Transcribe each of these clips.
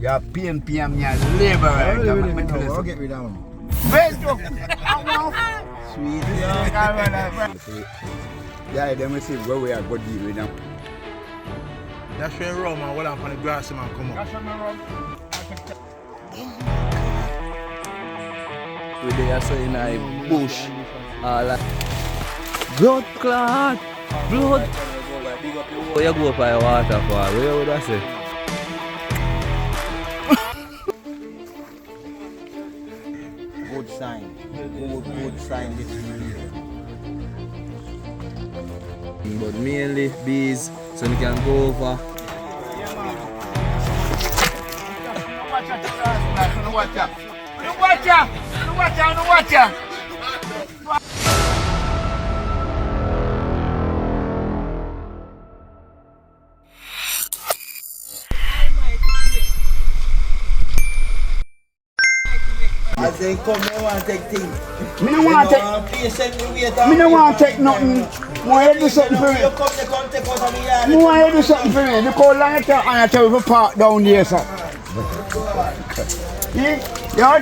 You're PM, you're labor. I'll get rid of him. Best of Sweet. Yeah, then we see where we are going to deal with them. That's when rum and what up on the grass man come up. We there so in a bush. Blood clot! Blood! Oh, you go by waterfall. Where would I say? Good sign. Good sign this year. But mainly bees, so we can go over. Watch ya. As they come, they want to take things. Me no want to take. Me no want to take nothing. More you do something for me. You come, they come take out of the yard. More you do something for me. Look how long it take and I tell you to park down there, sir. You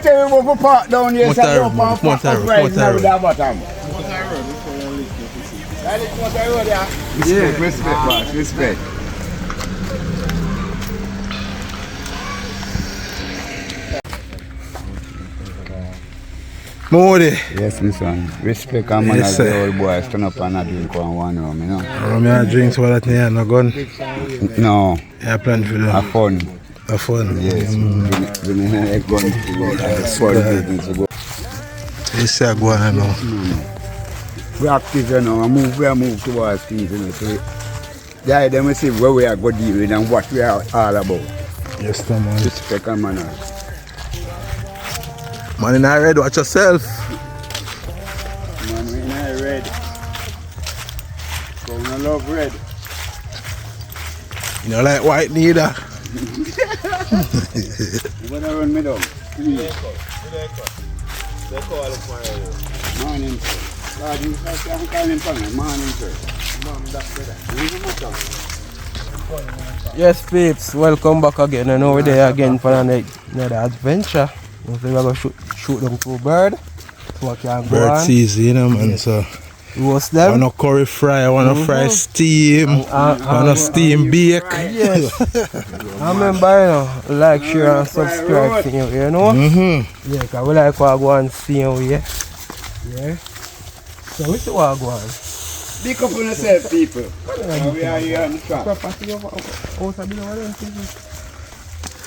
tell you to park down there, sir. Go up and park up right now with that bottom. Respect, boss. Respect. Modi. Yes, my son. Respect and man as the old boy stand up and drink one room, you know. I'm going to drink so that you no gun. No. Yeah, plan for that. Have fun. Have fun. Yes. We need a gun to go. For the business to go. This is go on now. We active, you know. We are move towards things, you know. So yeah, then we see where we are going to deal with and what we are all about. Yes, man. Respect and manners. Man, in red, watch yourself. Man, we not red. So we no love red. You know, like white neither. You gonna run me down? Morning, sir. God, you can call him for me. Morning, sir. Yes, peeps, welcome back again. And over there again for another adventure. We're going to shoot them to a bird. So I can go Bird on. season, you know, man. So, Roast them. I want to curry fry, I want to fry steam, I want to steam bake. Yes. I remember, you know, like, share and subscribe to you know? Yeah, because we like what I go and see you here. Yeah. So, we see what I go on. Big up on yourself, people. We are here on the track.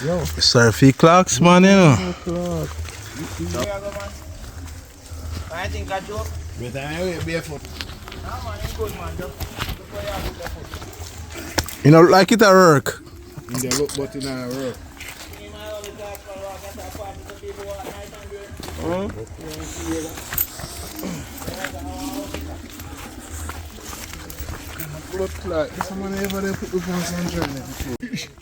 Yo. Surfy clocks, man, you know. I think I joke. But I wait barefoot. You know, like it at work. In the look but in our work. Blood clot. This someone ever they put the pants on journey before.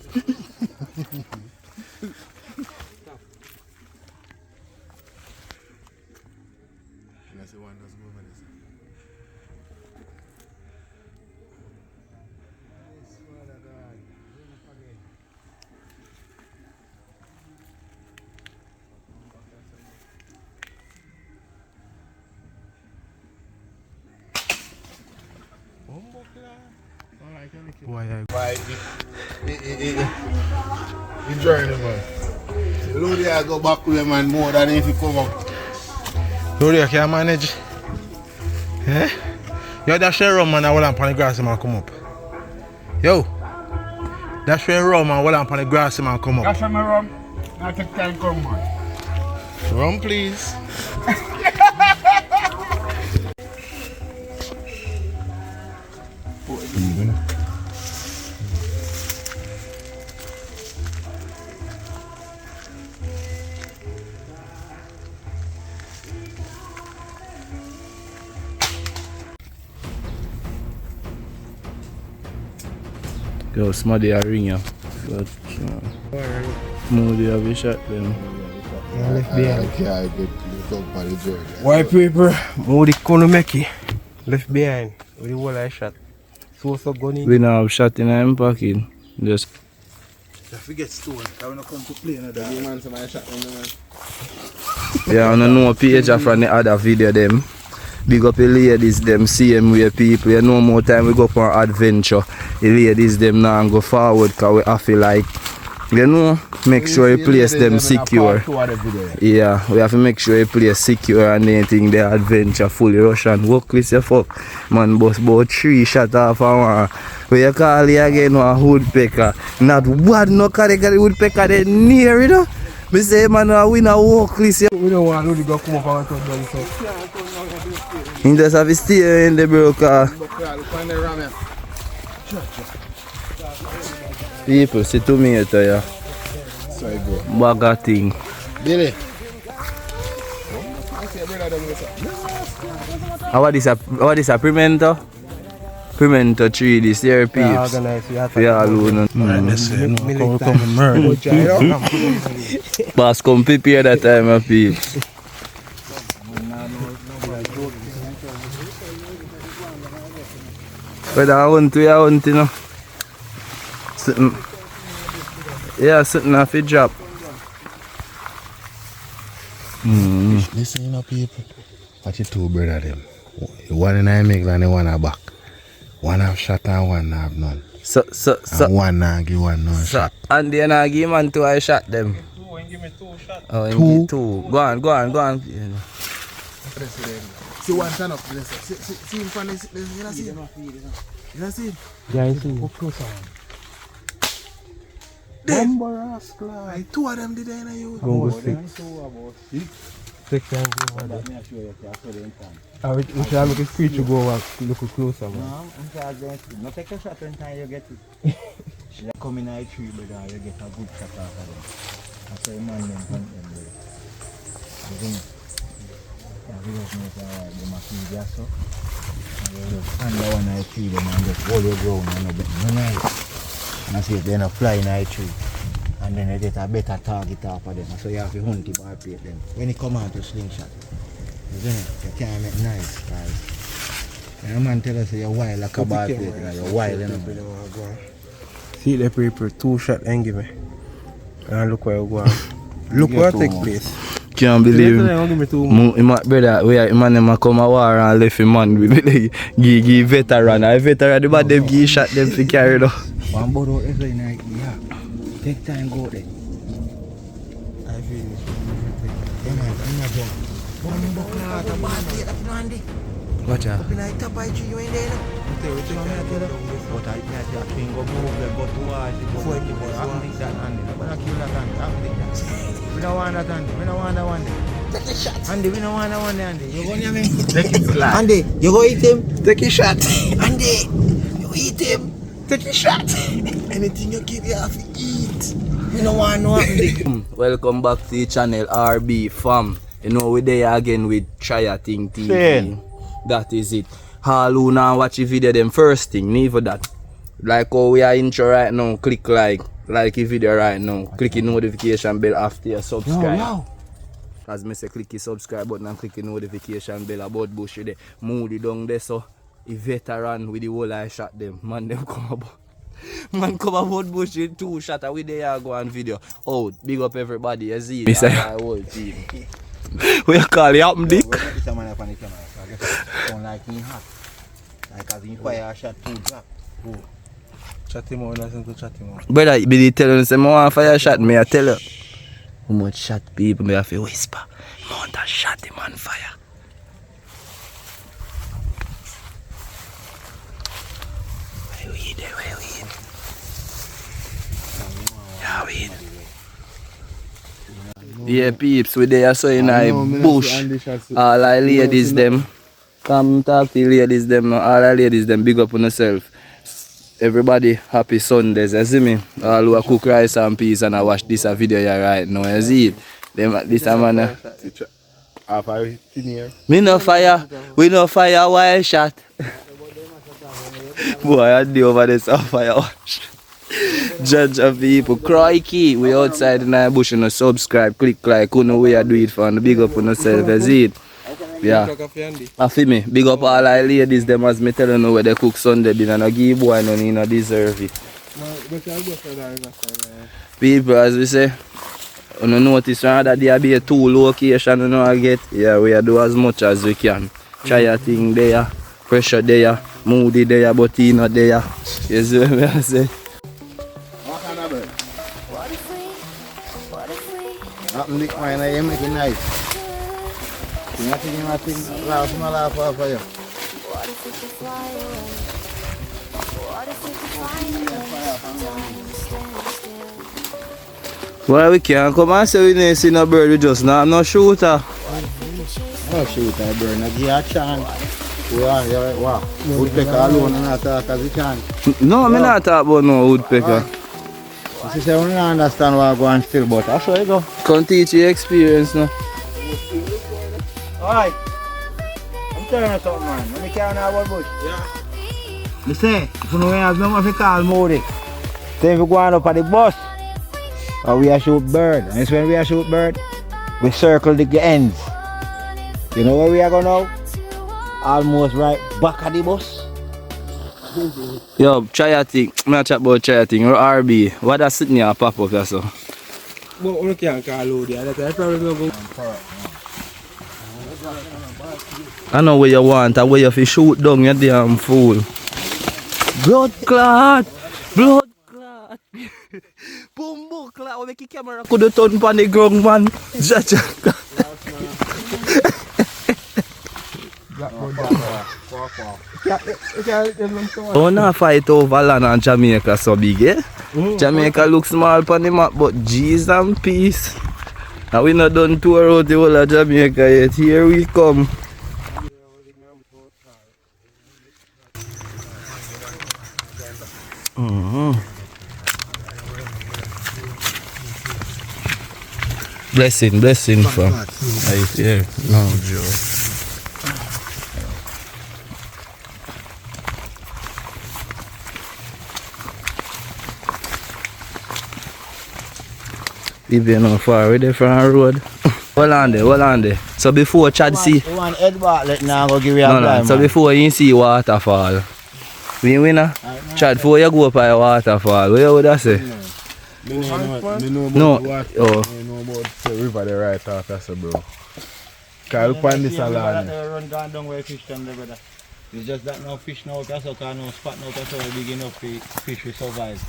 Why the journey, man. Lodi, I go back with him man more than if you come up. Lodi, I can manage. Eh? Yo, that share rum man, I will on the grass man come up. Yo, that share rum man, I will on the grass man come up. That's my rum. I take time come man. Rum, please. Yo, Smaddy a ring ya. But, Moody have a shot them. Left behind. White paper, Moody couldn't make it. Left behind with the whole I shot. So gun in. We now have shot in our pocket. Just I forget stone. I wanna come to play another game, man. Somebody shot me, man. Yeah, I don't know page from the other video them. Big up the ladies them, same way people. You know more time we go for an adventure. The ladies them now and go forward because we have to like, you know, make sure you place them secure. Yeah, we have to make sure you place secure and anything the adventure fully Russian. Work with your fuck. Man boss about 3 shots off and one. What you call it again a woodpecker. Not one no carry the woodpecker they near you know. Me say man we not walk this. We don't want to go come up and touch them so. You just have to stay in the broker. People see tomato yeah. Sorry, bro. Baga thing. Billy. What is a pimento? Pimento tree this here peeps. Yeah, alone. Come murder. Boss come prepare that time of peeps. But I want you know. Something. Yeah, something off the drop. Listen, you know, people. Watch your two brother them. One in I make and the one a back. One have shot and one have none. So. And one now give one no shot. And then I give man 2 I shot them. Two, and give me 2 shots. Oh, Two? 2. Go on. You know. See one stand up. See him from this. You know see him? You know see him? Yeah, I see. Bumbo rascal. 2 of them did I know you. Go 6. 6 and go over there. We should make a screech to go and look closer, man. No, I'm charging. No take a shot when time you get it. She come in a tree, brother, you get a good shot out of them. That's why man them hunt them, brother. You think? Yeah, we just make the material so. And you just under one of the tree, them and just hold your ground and you get no nice. And I see it, then fly in a tree. And then you get a better target off of them. So you have to hunt him or plate them. When he come out to slingshot. You can't make nice, guys. And the man tell us you're wild like a ball plate, you're wild, you know. See the paper, 2 shots and give me. And look where you go. Look where it take place. Can't believe Give me 2 my brother, where man them come a war and left him man give veteran. A veteran the bad them give shot them to carry though. One boat out every night, yeah. Take time go there. I feel it. Yeah man, I'm not drunk. One buck now, the bad plate up in handy. Watch out. Up in the top of the tree, you ain't there now. But I think go move them, go to watch it. Before you go, I don't think that handy. I'm gonna kill that handy, I don't think that. We don't want that handy, we don't want that one day. Take a shot. Andy, we don't want that one day, Andy. You go near me? Take it slide. Andy, you go eat him? Take a shot. Andy, you eat him? Take a shot. Anything you give you have to eat. We don't want no Andy. Welcome back to the channel RB fam. You know we there again with Try a Thing TV. Same. That is it. All who now watch the video them first thing, never that. Like how we are intro right now, click like the video right now. Click the notification bell after you subscribe. Yo. As me say click the subscribe button and click the notification bell about bush there. Moody down there so a veteran with the whole eye shot them. Man them come about. Man come about bush with 2 shots with the go on video. Oh, big up everybody, you see me say whole team. We call you up dick. It's a man up on the camera. So I guess don't like me hot. Like as he fire a shot 2 drop. Oh. Chat him out, listen to chat him out. Brother, you be telling us I want fire shot, me I tell you. How much shot people me have to whisper. I want to shot him on fire. Where we there, where we in? Yeah, we in. Yeah, peeps, we there so in a bush. All the ladies them. Come talk to the ladies them now. All the ladies them, big up on yourself. Everybody happy Sundays, you see me? All who cook rice and peas and I watch this video here right now, you see it? Them, this a man. Me no fire, we no fire wild shot. Boy, I do over this fire wash. Judge of people, crikey, we outside in the bush and subscribe, click like, you know where you do it for, and big up on yourself, you see it? Yeah. I feel me, big up all the ladies, them as me telling you where they cook Sunday dinner, and I give boy no need no deserve it. People, as we say, you know, notice that there be a 2 location you know I get. Yeah, we do as much as we can. Try a thing there, pressure there, moody there, but he not there. You see what I say? What kind of bird? That lick mine, I make it nice. Nothing, laugh off for you. What if we could fly away? What if we could find a place? Time stand still. Well, we can't come and say we didn't see no bird, we just not no shooter. No shoot a bird, no give a chance. Wow. Woodpecker alone and not talk as you can. No, me not talk about no woodpecker. You say you don't understand what I go on still, but that's how you go. Come teach your experience now. Alright. I'm telling you something, man. Let me carry on our bush. Yeah. You say, if you don't have no more to call Moody, then we go on up at the bus. And we are shoot bird. And it's when we are shoot bird, we circle the ends. You know where we are going now? Almost right back at the bus. Yo, try a thing. I'm not chat about try a thing. Or RB. What that's sitting here pop up there so? But we can't call out there. That's probably going to I know where you want and where you fi shoot down you damn fool. Blood clot! Blood clot! Bumbo clot! We make the camera could have turned on the ground man. Don't not fight over land and Jamaica so big, eh? Jamaica looks small on the map, but G's and peace. And we not done tour out the whole of Jamaica yet. Here we come. Blessing from right here. No joke. People not far away there from the road. Hold on there. So before Chad see... You want Ed Bartlett now go give you a No, blind, so man. before you see waterfall. We winner? Chad, before you go up by waterfall, what you would I say? Me know No. about Oh. me know about the river the right after so bro. Cause look on this land. Run down where fish them there, brother. It's just that no fish now, that's okay, no spot now, that's how big enough fish will survive.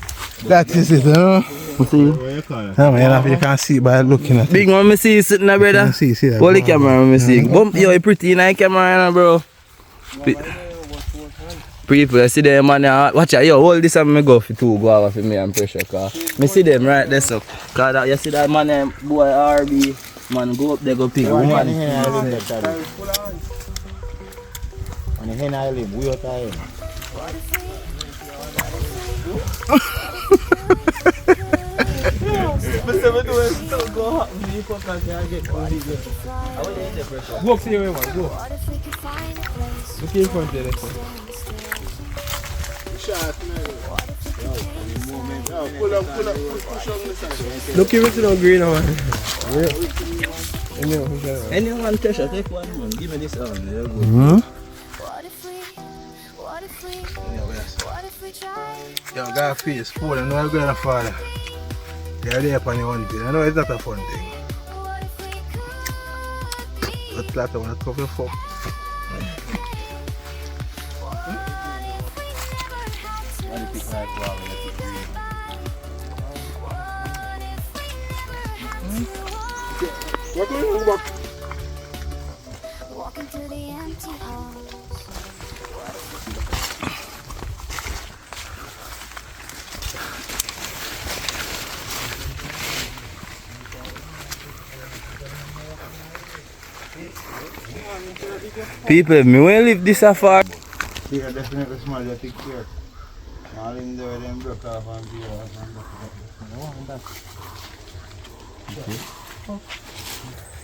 That is it, huh? See? What you call it? Yeah, man, you can see by looking at it. Big one, me see you sitting there, brother. See that. Hold the camera, me see. Bump, yo, you pretty in the camera, bro. People, you see them man, watch out, yo, hold this and me go for 2 go over for me and pressure car. Me see them right there, so. Cause that, you see that man, boy RB, man, go up there, go pick On one. the hen island there, Charlie. On the hen island, we out here. Go up to your way, man. Go. What if we could find a place? Look in front there. Look here, it's no green, man. Anyone pressure, take one, man. Give me this on. There you go. What if we try? Yo, got face full and no going to father. They're there upon the one thing. I know it's not a fun thing. What if we could? That's like I want to cover fuck. Walking through the empty halls. People, me will leave this afar. Here, definitely small, you take care. All in there, them broke off and be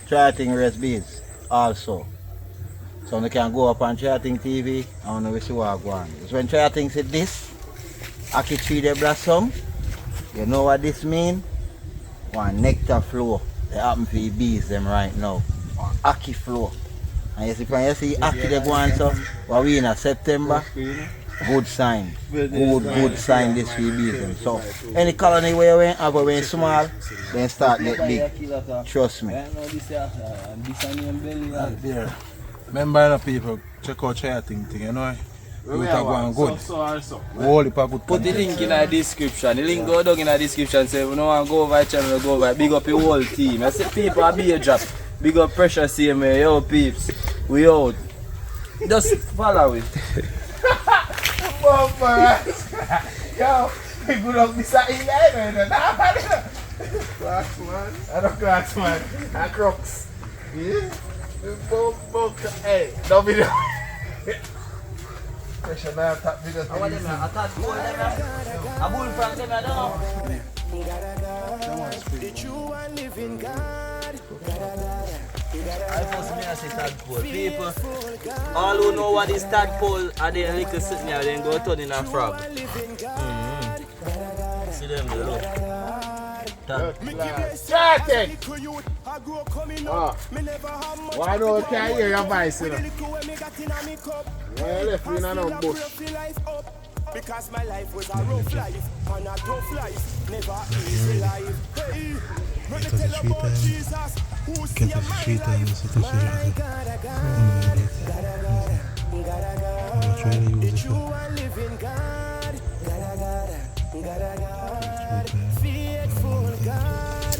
Charting recipes also. So they can go up on Charting TV and we see what go on. It's when Charting said this, Aki tree they blossom. You know what this mean? One nectar flow. They happen to be bees them right now. One Aki flow. And you see when you see Aki they go on so, what we in a September, good sign. Good sign this will be them. So any colony where we have when small, then start get big. Trust me. There. Remember the people, check out Chaya thing, you know. You are going good. Whole heap of good. Put the link in the description. The link go down in the description. Say we don't want to go over channel, go over. Big up the whole team. I say people are be a drop. Big up Pressure CMA. Yo peeps. We out. Just follow it. Yo, we good up this side man. Class man. I don't class man. I Crocs. Yeah. Hey, don't be there. Pressure now top video. I thought gold them. A bull from them I don't know. I must be a say tadpole. People, all who know what is tadpole are the little sitting here, then go turn in a frog. See them there, look. Started! Why don't you can't hear your voice, you know? Well, left me in a bush. Because my life was a rough life and a tough life, never easy life. Hey, when they tell about Jesus, who see a man life, my God, the true and living God, faithful God,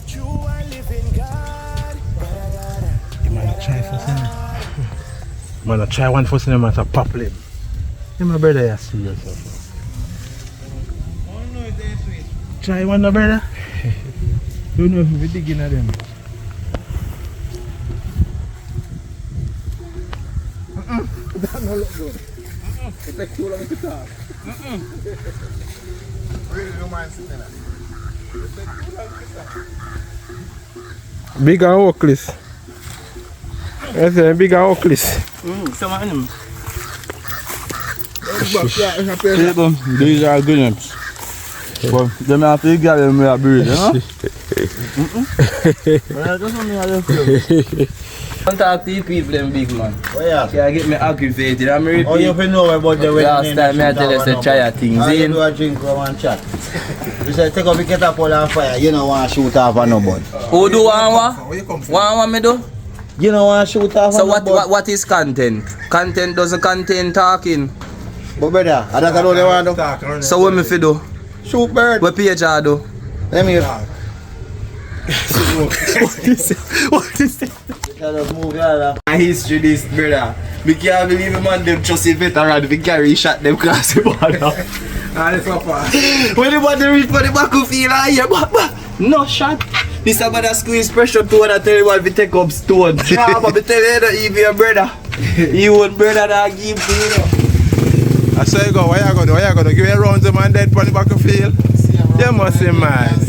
true and living God. Man, I try one for cinema to pop him. Hey, my brother, you see yourself. Try one, no, brother. Don't know if we're digging at them. That don't look good. It takes too long to talk. Really don't mind sitting there. It takes too long to talk. Big and Oakley's. I said big and Oakley's. Some of them. These are good ones. But them have to get them with a breed, you know? Don't talk to the people, them big man. Oh yeah. Can get me aggravated. I'm repeat. Oh, you know about the Last time I tell you to try your things you in. do a drink and chat. You say take up the catapult and fire, you don't want to shoot off on nobody. Who do what? What me do? You don't want to shoot off So on nobody. what is content? Content doesn't contain talking. But brother, I don't know they want to do. So what me fi do? Shoot bird. What page I do? Let me What is it? just move here. A history this, brother. We can't believe the man them just a veteran. We carry shot them across the border. When the body reach for the battlefield, I hear but no shot. This about a squeeze pressure to and I tell you what we take up stone. Nah, but I tell you that if your brother, you want brother that give to you know. I say go, where you go do? Where you go do? Give a round to man dead on the battlefield. You must see man.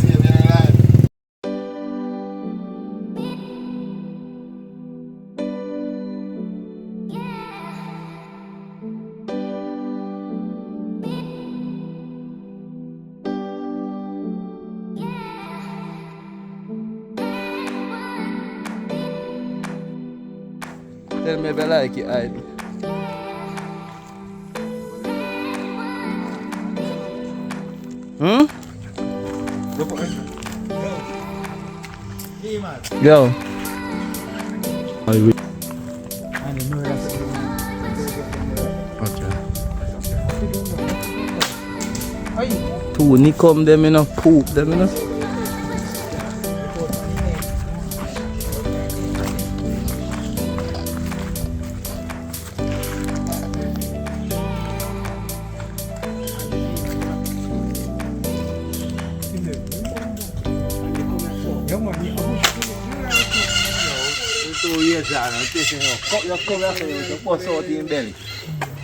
Tell me if you like it, Ivy. Yo. Tony come them in a poop them in a.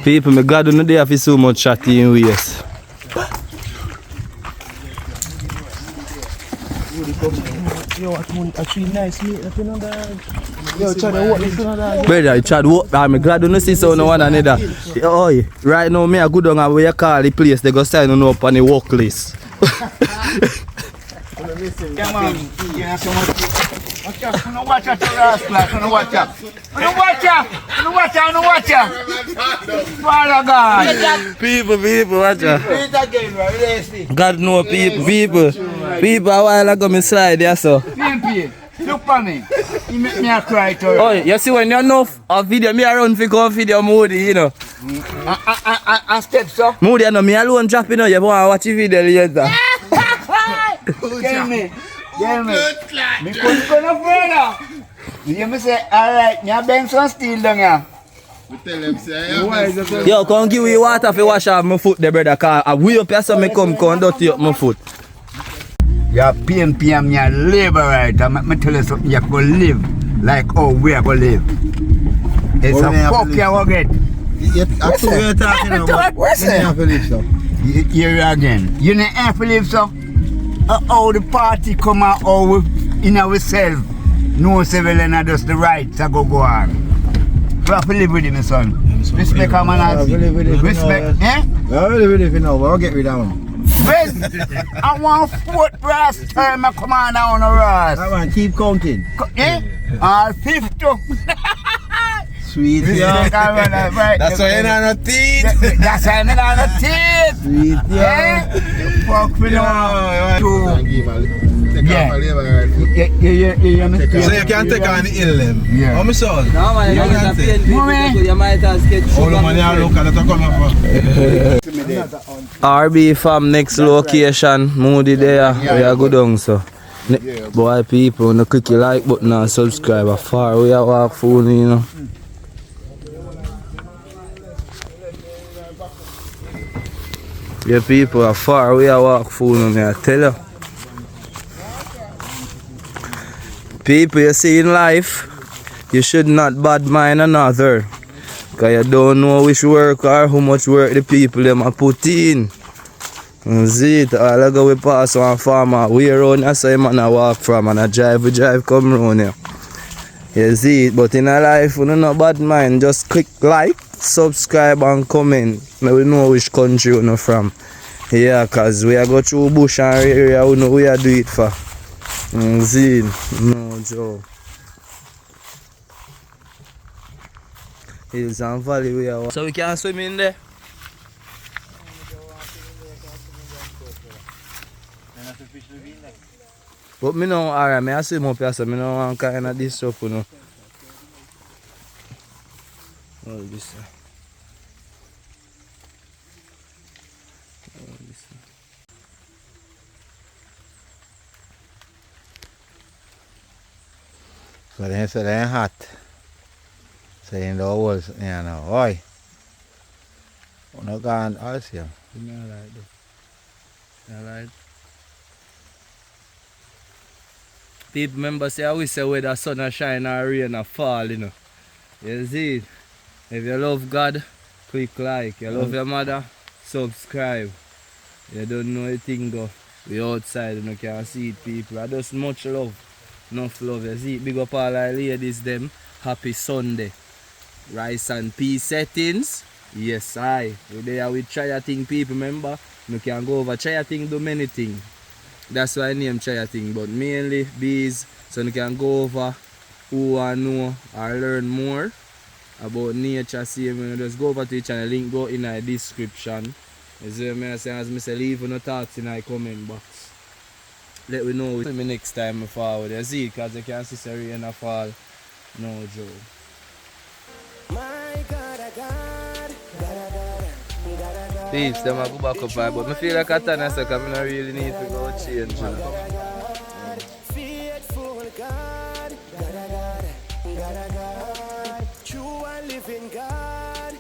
People, my God, don't they have so much chatty in waist. Yo, actually nice meat. Yo, try to walk this another. Brother, you try to walk. I'm glad you don't see so no one another. Oh, right now, me I go down and where you call the place, they go sign on up on the work list. Come on. Yeah, so much. Watch out. No watch out, rascal. No watch out. No watch out. No watch out. No watch out. Father God. People, watch out. Read again, right? Let's see. God know people a while ago me slide there so. PMP. Look for me. You make me a cry to Oh, you see when you know a video, me a run for come video Moody, you know. I step so. Moody, you know, me alone drop, you know, you want to watch the video later. Get me. Me couldn't go no further. You me say, alright, me a bang some steel down here. We tell them, say, Yo, come give me water for wash off my foot there, brother, cause I way up here so me come dirty up my foot. You're PMP and me a labor right. I tell you something, you have to live like how we are going to live. It's a fuck you will get. That's what we're talking about. What's You don't have to live, so. Here again. You don't have to live so. How the party come out, how we in ourselves. No civilian are just the rights that go on. You have to live with him, son. Respect a man as respect. Eh? Well, really, really, if you know, we'll get rid of him. Well, I want 4th brass time I come on down the Ross. Come on, keep counting. Eh? 50. Sweet, yeah. Respect a man, right? That's why you're not a teeth. That's why I'm not on the teeth. Sweet, yeah. Eh? Fuck me now. Yeah. off a labor right. You So you can take on the ill them. Yeah. How me son? No man, you can take. you might have sketch. All the money I look at that come up for. RB fam next location, Moody there, we are good on so. Boy people, no click the like button and subscribe. A far we are walk phone, you know. Yeah, people are far we are walk phone, I tell you. People you see in life, you should not bad mind another. Cause you don't know which work or how much work the people them a put in. You see it, all I go we pass one farmer, we around here so him and I walk from and I drive come round here. You see it, but in a life we don't know bad mind, just click like, subscribe and comment. Let we know which country we are from. Yeah, cause we are go through bush and area, we know we are do it for. You see it? No joke. Hills and valley we are. So we can swim in there? But me know, alright, I swim up here so I don't want kind of this stuff, you know. All this. So they say they're hot. So in the holes, you know, oi. I'm not going to ask you. You know, like that. Alright. People remember say I always say where the sun a shine or rain or fall, you know. You see it? If you love God, click like. You love your mother, subscribe. You don't know anything go. We outside and you can see it, people. I just much love. Enough love. You see it? Big up all our ladies them. Happy Sunday. Rice and peas settings. Yes, I. We there with try a thing, people, remember? You can go over try a thing, do many things. That's why I name try a thing, but mainly bees, so you can go over who want to know or learn more about nature. See, you just go over to the channel, link go in the description. As I say, leave no thoughts in the comment box. Let me know with me next time I forward. You see, because you can see the rain fall. No joke. Peeps, them a go back up vibe, but I feel like I turn a second, I don't really need to go change. Faithful God, true and living God,